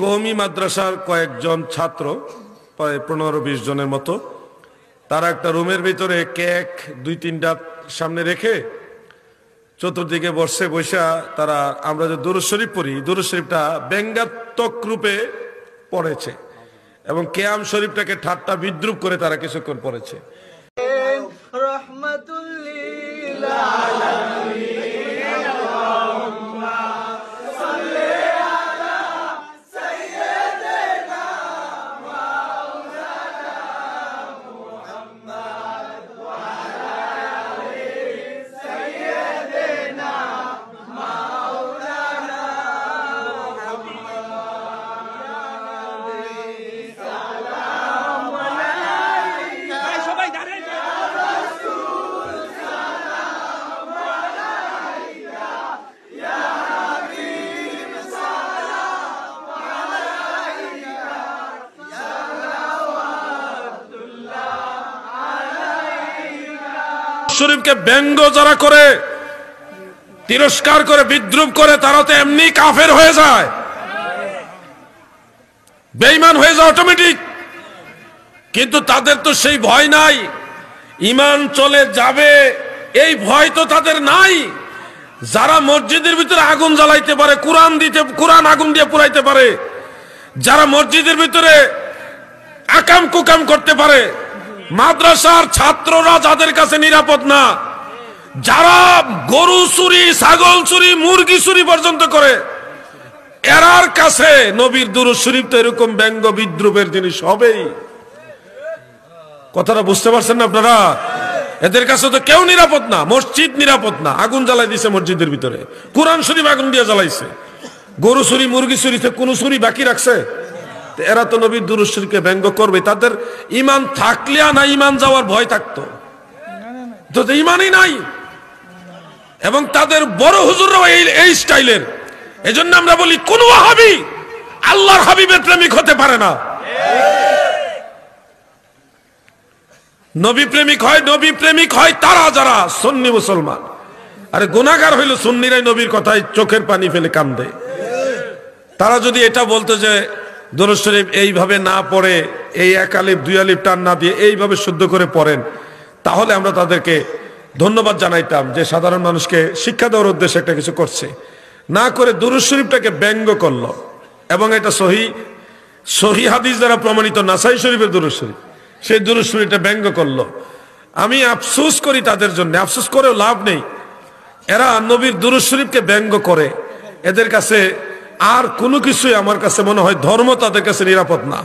কওমি মাদ্রাসার কয়েকজন ছাত্র প্রায় 15-20 জনের মতো তারা একটা রুমের ভিতরে কেক 2-3টা সামনে রেখে চতুর্দিকে বসে বসা তারা আমরা যে দুরূদ শরীফ পড়ি দুরূদ শরীফটা ব্যঙ্গাত্মক রূপে পড়েছে এবং কিয়াম শরীফটাকে ঠাট্টা বিদ্রূপ করে তারা কিছুক্ষণ পড়েছে। শরীফকে ব্যঙ্গ যারা করে তিরস্কার করে বিদ্রুপ করে তারা তো এমনি কাফের হয়ে যায়, বেঈমান হয়ে যায় অটোমেটিক। কিন্তু তাদের তো সেই ভয় নাই, ঈমান চলে যাবে এই ভয় তো তাদের নাই। যারা মসজিদের ভিতরে আগুন জ্বালাইতে পারে, কোরআন আগুন দিয়ে পুরাইতে পারে, যারা মসজিদের ভিতরে আকাম কুকাম করতে পারে, মাদ্রাসার ছাত্ররা যাদের কাছে নিরাপদ না, যারা গরু চুরি ছাগল চুরি মুরগি চুরি পর্যন্ত করে, এরার কাছে নবীর দুরূদ শরীফ তো এরকম ব্যঙ্গ বিদ্রুপের জিনিস হবেই। কথাটা বুঝতে পারছেন না আপনারা? এদের কাছে তো কেউ নিরাপদ না, মসজিদ নিরাপদ না। আগুন জ্বালাই দিছে মসজিদের ভিতরে, কোরআন শরীফ আগুন দিয়ে জ্বালাইছে, গরু চুরি মুরগি চুরিতে কোন চুরি বাকি রাখছে? এরা তো নবীর দুরূদ শরীফকে ব্যঙ্গ করবে। তাদের ঈমান থাকলে না ঈমান যাওয়ার ভয় থাকতো, তো ঈমানই নাই। এবং তাদের বড় হুজুররাও এই স্টাইলের। এজন্য আমরা বলি কোন ওয়াহাবি আল্লাহর হাবিবের প্রেমিক হতে পারে না। নবী প্রেমিক হয় তারা যারা সুন্নি মুসলমান। আরে গুনাহগার হইল সুন্নিরাই নবীর কথায় চোখের পানি ফেলে কান্দে। তারা যদি এটা বলতো যে দুরূদ শরীফ এইভাবে না পড়ে, এই এক আলিফ দুই আলিফ টান না দিয়ে এইভাবে শুদ্ধ করে পড়েন, তাহলে আমরা তাদেরকে ধন্যবাদ জানাইতাম যে সাধারণ মানুষকে শিক্ষা দেওয়ার উদ্দেশ্যে একটা কিছু করছে। না করে দুরূদ শরীফটাকে ব্যঙ্গ করলো। এবং এটা সহি হাদিস দ্বারা প্রমাণিত নাসাই শরীফের দুরূদ শরীফ, সেই দুরূদ শরীফটা ব্যঙ্গ করলো। আমি আফসোস করি তাদের জন্য, আফসোস করেও লাভ নেই। এরা নবীর দুরূদ শরীফকে ব্যঙ্গ করে, এদের কাছে আর কোনো কিছুই আমার কাছে মনে হয় ধর্ম তাদের কাছে নিরাপদ না।